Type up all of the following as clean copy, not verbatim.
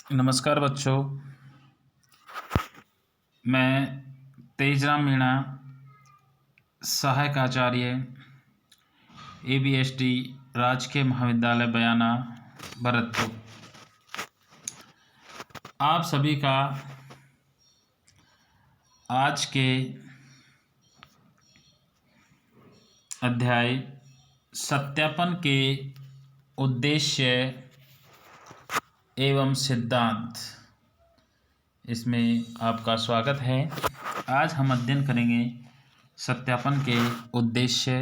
नमस्कार बच्चों। मैं तेजराम मीणा, सहायक आचार्य ABSD राजकीय महाविद्यालय बयाना, भरतपुर। आप सभी का आज के अध्याय सत्यापन के उद्देश्य एवं सिद्धांत, इसमें आपका स्वागत है। आज हम अध्ययन करेंगे सत्यापन के उद्देश्य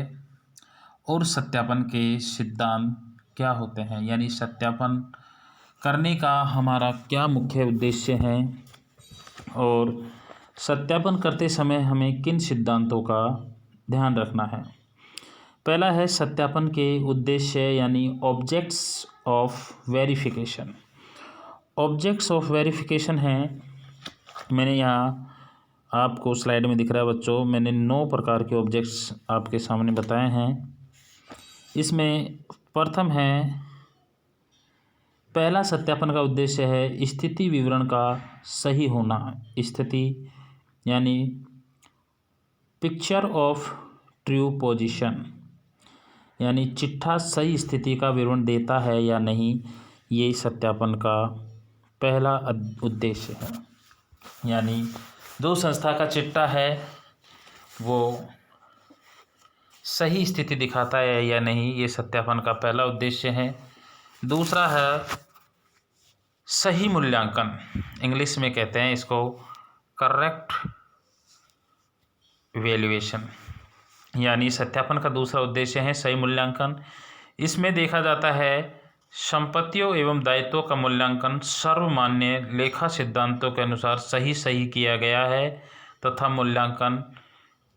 और सत्यापन के सिद्धांत क्या होते हैं, यानी सत्यापन करने का हमारा क्या मुख्य उद्देश्य है और सत्यापन करते समय हमें किन सिद्धांतों का ध्यान रखना है। पहला है सत्यापन के उद्देश्य यानी objects of verification. Objects of verification हैं, मैंने यहाँ आपको स्लाइड में दिख रहा है बच्चों, मैंने 9 प्रकार के ऑब्जेक्ट्स आपके सामने बताए हैं। इसमें प्रथम है, पहला सत्यापन का उद्देश्य है स्थिति विवरण का सही होना। स्थिति यानी पिक्चर ऑफ ट्रू पोजीशन, यानी चिट्ठा सही स्थिति का विवरण देता है या नहीं, ये सत्यापन का पहला उद्देश्य है। यानी जो संस्था का चिट्ठा है वो सही स्थिति दिखाता है या नहीं, ये सत्यापन का पहला उद्देश्य है। दूसरा है सही मूल्यांकन, इंग्लिश में कहते हैं इसको करेक्ट वैल्यूएशन, यानी सत्यापन का दूसरा उद्देश्य है सही मूल्यांकन। इसमें देखा जाता है संपत्तियों एवं दायित्वों का मूल्यांकन सर्वमान्य लेखा सिद्धांतों के अनुसार सही किया गया है तथा मूल्यांकन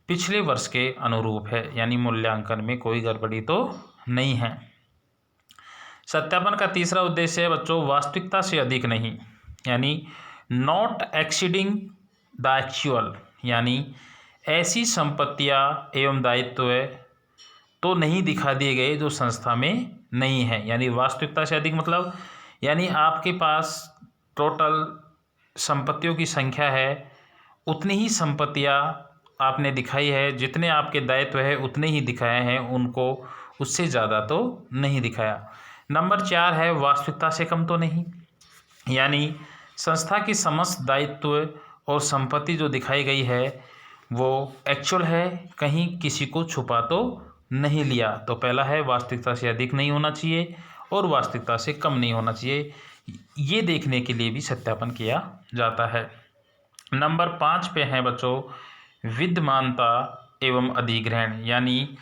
पिछले वर्ष के अनुरूप है, यानी मूल्यांकन में कोई गड़बड़ी तो नहीं है। सत्यापन का तीसरा उद्देश्य है बच्चों वास्तविकता से अधिक नहीं, यानी नॉट एक्सीडिंग द एक्चुअल, यानी ऐसी संपत्तियां एवं दायित्व तो नहीं दिखा दिए गए जो संस्था में नहीं है। यानी वास्तविकता से अधिक मतलब यानी आपके पास टोटल संपत्तियों की संख्या है, उतनी ही संपत्तियां आपने दिखाई है, जितने आपके दायित्व है उतने ही दिखाए हैं, उनको उससे ज़्यादा तो नहीं दिखाया। नंबर 4 है वास्तविकता से कम तो नहीं, यानी संस्था की समस्त दायित्व और संपत्ति जो दिखाई गई है वो एक्चुअल है, कहीं किसी को छुपा तो नहीं लिया। तो पहला है वास्तविकता से अधिक नहीं होना चाहिए और वास्तविकता से कम नहीं होना चाहिए, ये देखने के लिए भी सत्यापन किया जाता है। नंबर 5 पे है बच्चों विद्यमानता एवं अधिग्रहण, यानी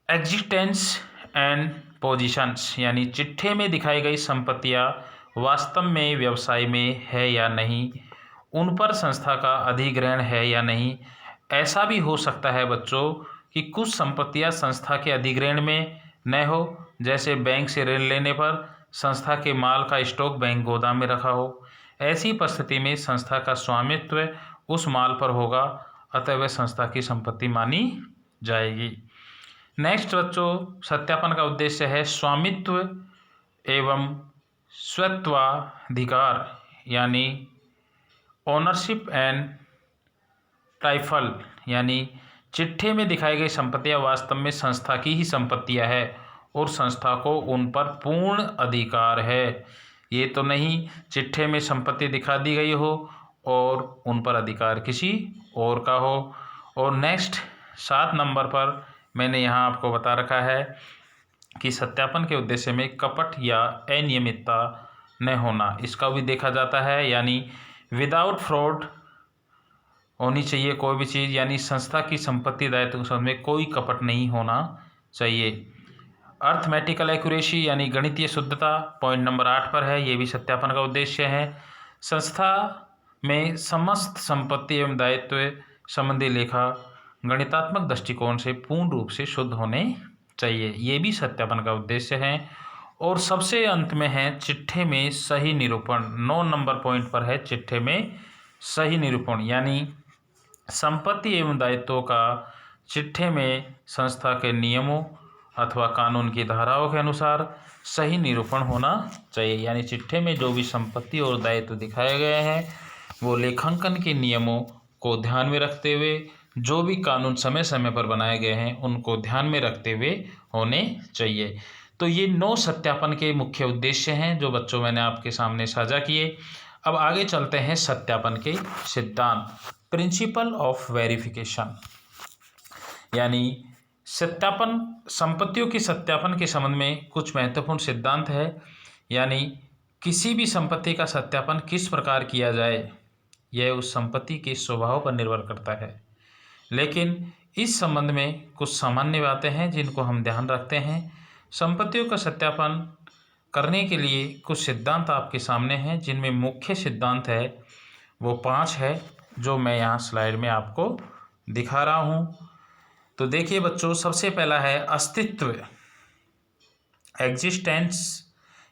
एग्जिस्टेंस एंड पोजीशंस, यानी चिट्ठे में दिखाई गई संपत्तियां वास्तव में व्यवसाय में है या नहीं, उन पर संस्था का अधिग्रहण है या नहीं। ऐसा भी हो सकता है बच्चों कि कुछ संपत्तियां संस्था के अधिग्रहण में न हो, जैसे बैंक से ऋण लेने पर संस्था के माल का स्टॉक बैंक गोदाम में रखा हो। ऐसी परिस्थिति में संस्था का स्वामित्व उस माल पर होगा, अतः वह संस्था की संपत्ति मानी जाएगी। नेक्स्ट बच्चों सत्यापन का उद्देश्य है स्वामित्व एवं स्वत्वाधिकार, यानी ओनरशिप एंड टाइटल, यानी चिट्ठे में दिखाई गई संपत्तियां वास्तव में संस्था की ही संपत्तियां है और संस्था को उन पर पूर्ण अधिकार है। ये तो नहीं चिट्ठे में संपत्ति दिखा दी गई हो और उन पर अधिकार किसी और का हो। और नेक्स्ट 7 नंबर पर मैंने यहाँ आपको बता रखा है कि सत्यापन के उद्देश्य में कपट या अनियमितता न होना, इसका भी देखा जाता है, यानी विदाउट फ्रॉड होनी चाहिए कोई भी चीज़, यानी संस्था की संपत्ति दायित्व में कोई कपट नहीं होना चाहिए। अर्थमेटिकल एक्यूरेसी यानी गणितीय शुद्धता पॉइंट नंबर 8 पर है, ये भी सत्यापन का उद्देश्य है। संस्था में समस्त संपत्ति एवं दायित्व संबंधी लेखा गणितात्मक दृष्टिकोण से पूर्ण रूप से शुद्ध होने चाहिए, ये भी सत्यापन का उद्देश्य है। और सबसे अंत में है चिट्ठे में सही निरूपण, 9 नंबर पॉइंट पर है चिट्ठे में सही निरूपण, यानी संपत्ति एवं दायित्वों का चिट्ठे में संस्था के नियमों अथवा कानून की धाराओं के अनुसार सही निरूपण होना चाहिए। यानी चिट्ठे में जो भी संपत्ति और दायित्व दिखाए गए हैं वो लेखांकन के नियमों को ध्यान में रखते हुए, जो भी कानून समय समय पर बनाए गए हैं उनको ध्यान में रखते हुए होने चाहिए। तो ये 9 सत्यापन के मुख्य उद्देश्य हैं जो बच्चों मैंने आपके सामने साझा किए। अब आगे चलते हैं सत्यापन के सिद्धांत, प्रिंसिपल ऑफ वेरिफिकेशन। यानी सत्यापन, संपत्तियों के सत्यापन के संबंध में कुछ महत्वपूर्ण सिद्धांत है। यानी किसी भी संपत्ति का सत्यापन किस प्रकार किया जाए यह उस संपत्ति के स्वभाव पर निर्भर करता है, लेकिन इस संबंध में कुछ सामान्य बातें हैं जिनको हम ध्यान रखते हैं। संपत्तियों का सत्यापन करने के लिए कुछ सिद्धांत आपके सामने हैं, जिनमें मुख्य सिद्धांत है वो 5 है जो मैं यहाँ स्लाइड में आपको दिखा रहा हूँ। तो देखिए बच्चों, सबसे पहला है अस्तित्व, एग्जिस्टेंस।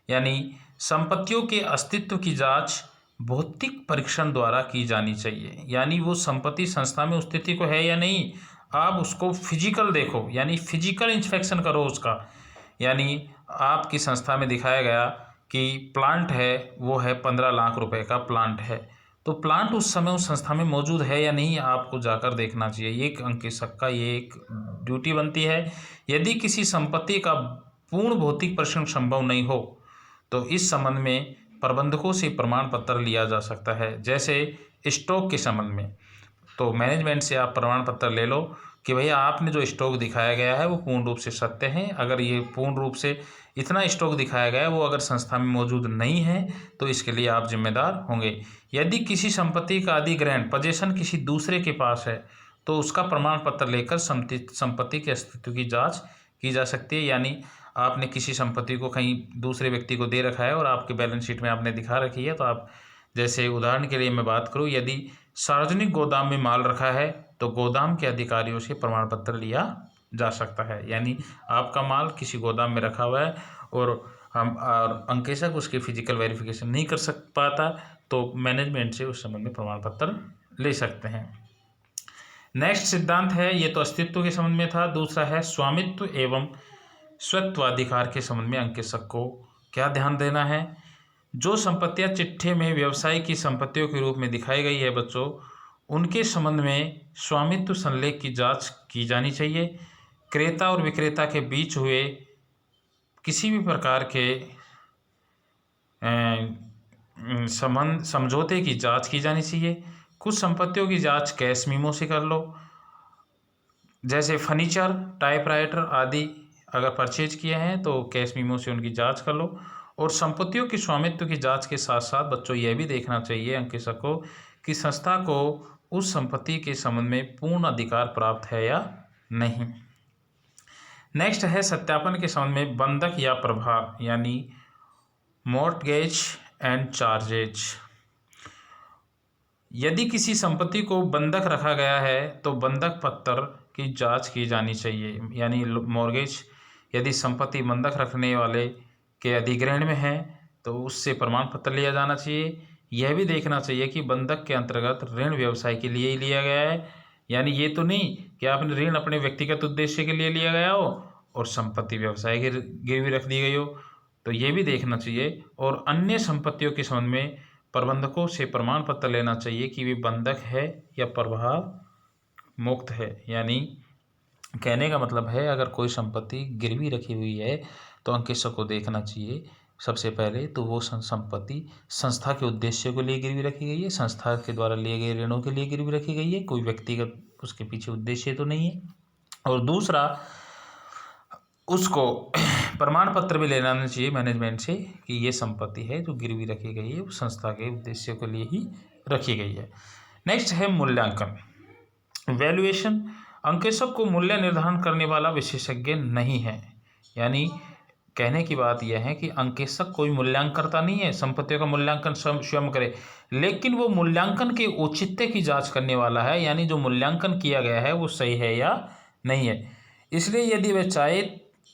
यानी संपत्तियों के अस्तित्व की जांच भौतिक परीक्षण द्वारा की जानी चाहिए। यानी वो संपत्ति संस्था में स्थिति को है या नहीं, आप उसको फिजिकल देखो, यानी फिजिकल इंस्पेक्शन करो उसका। यानी आपकी संस्था में दिखाया गया कि प्लांट है, वो है 15 लाख रुपए का प्लांट है, तो प्लांट उस समय उस संस्था में मौजूद है या नहीं आपको जाकर देखना चाहिए। ये एक अंकेशक का ये एक ड्यूटी बनती है। यदि किसी संपत्ति का पूर्ण भौतिक परीक्षण संभव नहीं हो तो इस संबंध में प्रबंधकों से प्रमाण पत्र लिया जा सकता है। जैसे स्टॉक के संबंध में तो मैनेजमेंट से आप प्रमाण पत्र ले लो कि भैया आपने जो स्टॉक दिखाया गया है वो पूर्ण रूप से सत्य है। अगर ये पूर्ण रूप से इतना स्टॉक दिखाया गया है वो अगर संस्था में मौजूद नहीं है तो इसके लिए आप जिम्मेदार होंगे। यदि किसी संपत्ति का अधिग्रहण पोजेशन किसी दूसरे के पास है तो उसका प्रमाण पत्र लेकर संपत्ति के अस्तित्व की जांच की जा सकती है। यानी आपने किसी संपत्ति को कहीं दूसरे व्यक्ति को दे रखा है और आपके बैलेंस शीट में आपने दिखा रखी है, तो आप, जैसे उदाहरण के लिए मैं बात करूं, यदि सार्वजनिक गोदाम में माल रखा है तो गोदाम के अधिकारियों से प्रमाण पत्र लिया जा सकता है। यानी आपका माल किसी गोदाम में रखा हुआ है और अंकेशक उसकी फिजिकल वेरिफिकेशन नहीं कर पाता तो मैनेजमेंट से उस संबंध में प्रमाण पत्र ले सकते हैं। नेक्स्ट सिद्धांत है, ये तो अस्तित्व के संबंध में था। दूसरा है स्वामित्व एवं स्वत्वाधिकार के संबंध में अंकेशक को क्या ध्यान देना है। जो संपत्तियां चिट्ठे में व्यवसाय की संपत्तियों के रूप में दिखाई गई है बच्चों, उनके संबंध में स्वामित्व संलेख की जांच की जानी चाहिए। क्रेता और विक्रेता के बीच हुए किसी भी प्रकार के समझौते की जांच की जानी चाहिए। कुछ संपत्तियों की जांच कैश मीमो से कर लो, जैसे फर्नीचर, टाइपराइटर आदि अगर परचेज किए हैं तो कैश मीमो से उनकी जांच कर लो। और संपत्तियों की स्वामित्व की जांच के साथ साथ बच्चों यह भी देखना चाहिए अंकेशक को कि संस्था को उस संपत्ति के संबंध में पूर्ण अधिकार प्राप्त है या नहीं। नेक्स्ट है सत्यापन के संबंध में बंधक या प्रभार, यानी मॉर्टगेज एंड चार्जेज। यदि किसी संपत्ति को बंधक रखा गया है तो बंधक पत्र की जांच की जानी चाहिए। यानी मॉर्गेज, यदि संपत्ति बंधक रखने वाले के अधिग्रहण में है तो उससे प्रमाण पत्र लिया जाना चाहिए। यह भी देखना चाहिए कि बंधक के अंतर्गत ऋण व्यवसाय के लिए ही लिया गया है, यानी ये तो नहीं कि आपने ऋण अपने व्यक्तिगत उद्देश्य के लिए लिया गया हो और संपत्ति व्यवसाय की गिरवी रख दी गई हो, तो ये भी देखना चाहिए। और अन्य संपत्तियों के संबंध में प्रबंधकों से प्रमाण पत्र लेना चाहिए कि वे बंधक है या प्रभाव मुक्त है। यानी कहने का मतलब है अगर कोई संपत्ति गिरवी रखी हुई है तो अंकेशक को देखना चाहिए सबसे पहले तो वो संपत्ति संस्था के उद्देश्य को लिए गिरवी रखी गई है, संस्था के द्वारा लिए गए ऋणों के लिए गिरवी रखी गई है, कोई व्यक्तिगत उसके पीछे उद्देश्य तो नहीं है। और दूसरा, उसको प्रमाण पत्र भी लेना चाहिए मैनेजमेंट से कि ये संपत्ति है जो गिरवी रखी गई है वो संस्था के उद्देश्य के लिए ही रखी गई है। नेक्स्ट है मूल्यांकन, वैल्यूएशन। अंकेशक को मूल्य निर्धारण करने वाला विशेषज्ञ नहीं है। यानी कहने की बात यह है कि अंकेशक कोई मूल्यांकनकर्ता नहीं है, संपत्तियों का मूल्यांकन स्वयं करे, लेकिन वो मूल्यांकन के औचित्य की जांच करने वाला है। यानी जो मूल्यांकन किया गया है वो सही है या नहीं है। इसलिए यदि वह चाहे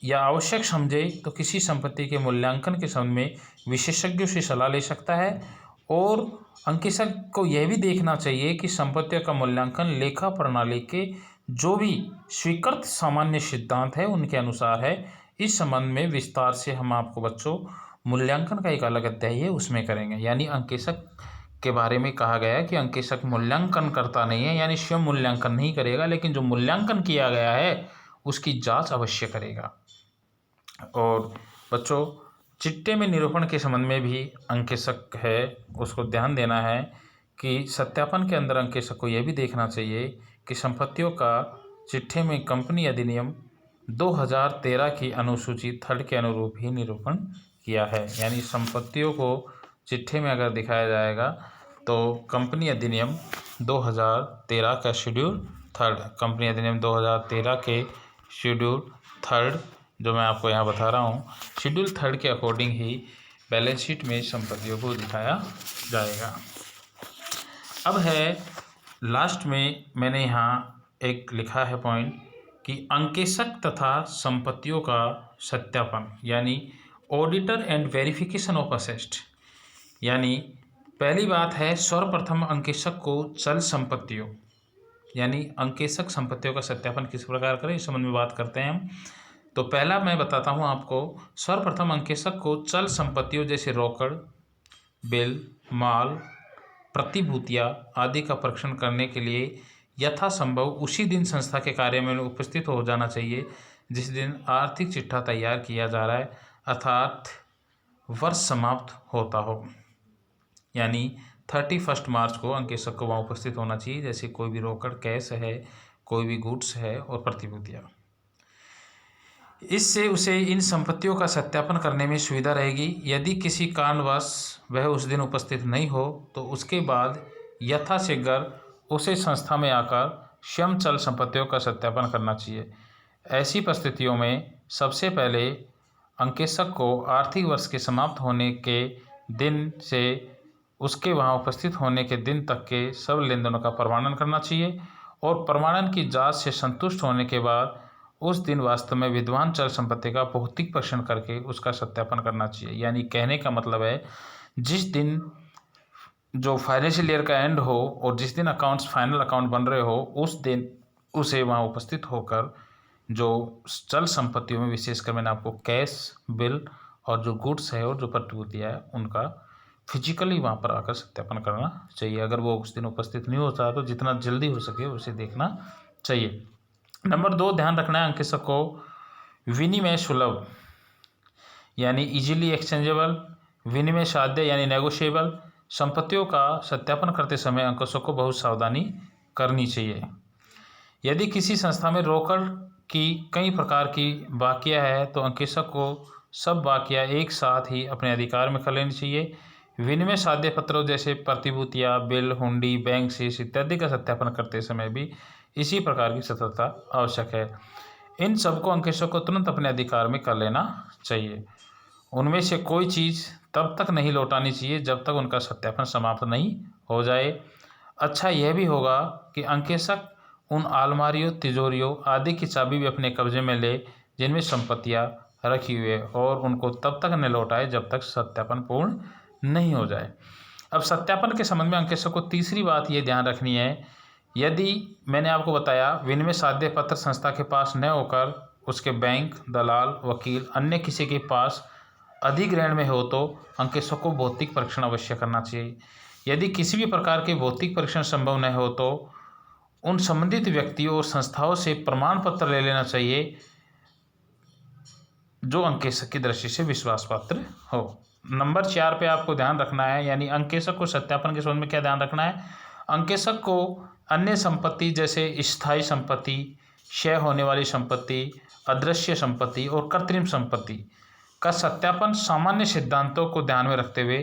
या आवश्यक समझे तो किसी संपत्ति के मूल्यांकन के संबंध में विशेषज्ञों से सलाह ले सकता है। और अंकेशक को यह भी देखना चाहिए कि संपत्तियों का मूल्यांकन लेखा प्रणाली के जो भी स्वीकृत सामान्य सिद्धांत है उनके अनुसार है। इस संबंध में विस्तार से हम आपको बच्चों मूल्यांकन का एक अलग अध्याय है उसमें करेंगे। यानी अंकेशक के बारे में कहा गया है कि अंकेशक मूल्यांकन करता नहीं है, यानी स्वयं मूल्यांकन नहीं करेगा, लेकिन जो मूल्यांकन किया गया है उसकी जांच अवश्य करेगा। और बच्चों चिट्टे में निरूपण के संबंध में भी अंकेशक है, उसको ध्यान देना है कि सत्यापन के अंदर अंकेशक को यह भी देखना चाहिए कि संपत्तियों का चिट्ठे में कंपनी अधिनियम 2013 की अनुसूची 3 के अनुरूप ही निरूपण किया है। यानी संपत्तियों को चिट्ठे में अगर दिखाया जाएगा तो कंपनी अधिनियम 2013 का शेड्यूल 3, कंपनी अधिनियम 2013 के शेड्यूल 3 जो मैं आपको यहाँ बता रहा हूँ, शेड्यूल 3 के अकॉर्डिंग ही बैलेंस शीट में संपत्तियों को दिखाया जाएगा। अब है लास्ट में मैंने यहाँ एक लिखा है पॉइंट कि अंकेशक तथा संपत्तियों का सत्यापन, यानी auditor and verification of asset. यानी पहली बात है सर्वप्रथम अंकेशक को चल संपत्तियों, यानी अंकेशक संपत्तियों का सत्यापन किस प्रकार करें इस संबंध में बात करते हैं हम। तो पहला मैं बताता हूँ आपको, सर्वप्रथम अंकेशक को चल संपत्तियों जैसे रोकड़, बिल, माल, प्रतिभूतियाँ आदि का परीक्षण करने के लिए यथासंभव उसी दिन संस्था के कार्य में उपस्थित हो जाना चाहिए जिस दिन आर्थिक चिट्ठा तैयार किया जा रहा है, अर्थात वर्ष समाप्त होता हो। यानी 31 मार्च को अंकेशक को वहाँ उपस्थित होना चाहिए, जैसे कोई भी रोकड़, कैश है, कोई भी गुड्स है और प्रतिभूतियाँ। इससे उसे इन संपत्तियों का सत्यापन करने में सुविधा रहेगी। यदि किसी कारणवश वह उस दिन उपस्थित नहीं हो तो उसके बाद यथाशीघ्र उसे संस्था में आकर स्वयं चल संपत्तियों का सत्यापन करना चाहिए। ऐसी परिस्थितियों में सबसे पहले अंकेशक को आर्थिक वर्ष के समाप्त होने के दिन से उसके वहां उपस्थित होने के दिन तक के सब लेन देनों का प्रमाणन करना चाहिए और प्रमाणन की जांच से संतुष्ट होने के बाद उस दिन वास्तव में विद्यमान चल संपत्ति का भौतिक परीक्षण करके उसका सत्यापन करना चाहिए। यानी कहने का मतलब है जिस दिन जो फाइनेंशियल ईयर का एंड हो और जिस दिन अकाउंट्स फाइनल अकाउंट बन रहे हो उस दिन उसे वहाँ उपस्थित होकर जो चल संपत्तियों में विशेषकर मैंने आपको कैश, बिल और जो गुड्स है और जो प्रतिभूतियाँ है उनका फिजिकली वहाँ पर आकर सत्यापन करना चाहिए। अगर वो उस दिन उपस्थित नहीं होता तो जितना जल्दी हो सके उसे देखना चाहिए। नंबर 2 ध्यान रखना है अंकेशक को विनिमय सुलभ यानी इजीली एक्सचेंजेबल, विनिमय साध्य यानी नेगोशिएबल संपत्तियों का सत्यापन करते समय अंकेशक को बहुत सावधानी करनी चाहिए। यदि किसी संस्था में रोकड़ की कई प्रकार की बाकियां है तो अंकेशक को सब बाकियां एक साथ ही अपने अधिकार में कर लेनी चाहिए। विनिमय साध्य पत्रों जैसे प्रतिभूतियाँ, बिल, हुंडी, बैंक शेष इत्यादि का सत्यापन करते समय भी इसी प्रकार की सतर्कता आवश्यक है। इन सबको अंकेशक को तुरंत अपने अधिकार में कर लेना चाहिए। उनमें से कोई चीज़ तब तक नहीं लौटानी चाहिए जब तक उनका सत्यापन समाप्त नहीं हो जाए। अच्छा यह भी होगा कि अंकेशक उन अलमारियों, तिजोरियों आदि की चाबी भी अपने कब्जे में ले जिनमें संपत्तियाँ रखी हुई है और उनको तब तक न लौटाए जब तक सत्यापन पूर्ण नहीं हो जाए। अब सत्यापन के संबंध में अंकेशक को तीसरी बात ये ध्यान रखनी है, यदि मैंने आपको बताया विनिमय साध्य पत्र संस्था के पास न होकर उसके बैंक, दलाल, वकील अन्य किसी के पास अधिग्रहण में हो तो अंकेशक को भौतिक परीक्षण अवश्य करना चाहिए। यदि किसी भी प्रकार के भौतिक परीक्षण संभव न हो तो उन संबंधित व्यक्तियों और संस्थाओं से प्रमाण पत्र ले लेना चाहिए जो अंकेशक की दृष्टि से विश्वास पात्र हो। नंबर 4 पे आपको ध्यान रखना है, यानी अंकेशक को सत्यापन के संबंध में क्या ध्यान रखना है। अंकेशक को अन्य संपत्ति जैसे स्थायी संपत्ति, क्षय होने वाली संपत्ति, अदृश्य संपत्ति और कृत्रिम संपत्ति का सत्यापन सामान्य सिद्धांतों को ध्यान में रखते हुए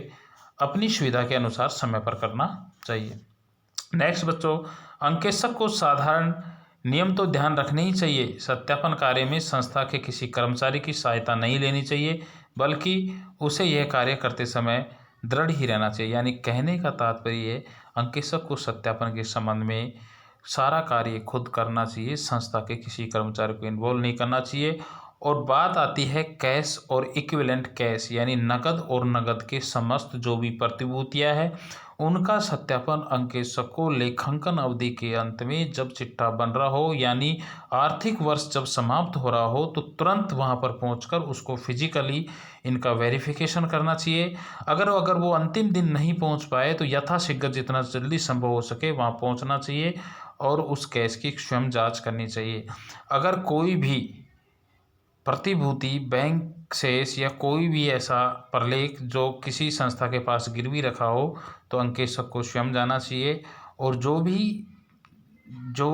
अपनी सुविधा के अनुसार समय पर करना चाहिए। नेक्स्ट बच्चों, अंकेशक को साधारण नियम तो ध्यान रखने ही चाहिए। सत्यापन कार्य में संस्था के किसी कर्मचारी की सहायता नहीं लेनी चाहिए, बल्कि उसे यह कार्य करते समय दृढ़ ही रहना चाहिए। यानी कहने का तात्पर्य अंकेशक को सत्यापन के संबंध में सारा कार्य खुद करना चाहिए, संस्था के किसी कर्मचारी को इन्वॉल्व नहीं करना चाहिए और बात आती है कैश और इक्विवेलेंट कैश यानी नकद और नकद के समस्त जो भी प्रतिभूतियां हैं उनका सत्यापन अंकेशक को लेखांकन अवधि के अंत में जब चिट्ठा बन रहा हो यानी आर्थिक वर्ष जब समाप्त हो रहा हो तो तुरंत वहां पर पहुंचकर उसको फिजिकली इनका वेरिफिकेशन करना चाहिए। अगर वो अंतिम दिन नहीं पहुंच पाए तो यथाशीघ्र जितना जल्दी संभव हो सके वहां पहुंचना चाहिए और उस केस की स्वयं जांच करनी चाहिए। अगर कोई भी प्रतिभूति बैंक शेष या कोई भी ऐसा प्रलेख जो किसी संस्था के पास गिरवी रखा हो तो अंकेशक को स्वयं जाना चाहिए और जो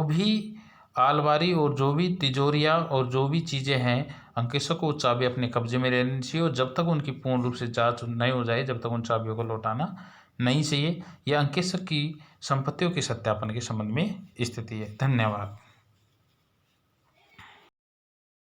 भी आलमारी और जो भी तिजोरियाँ और जो भी चीज़ें हैं अंकेशक को चाबी अपने कब्जे में रहनी चाहिए और जब तक उनकी पूर्ण रूप से जांच नहीं हो जाए जब तक उन चाबियों को लौटाना नहीं चाहिए। यह अंकेशक की संपत्तियों के सत्यापन के संबंध में स्थिति है। धन्यवाद।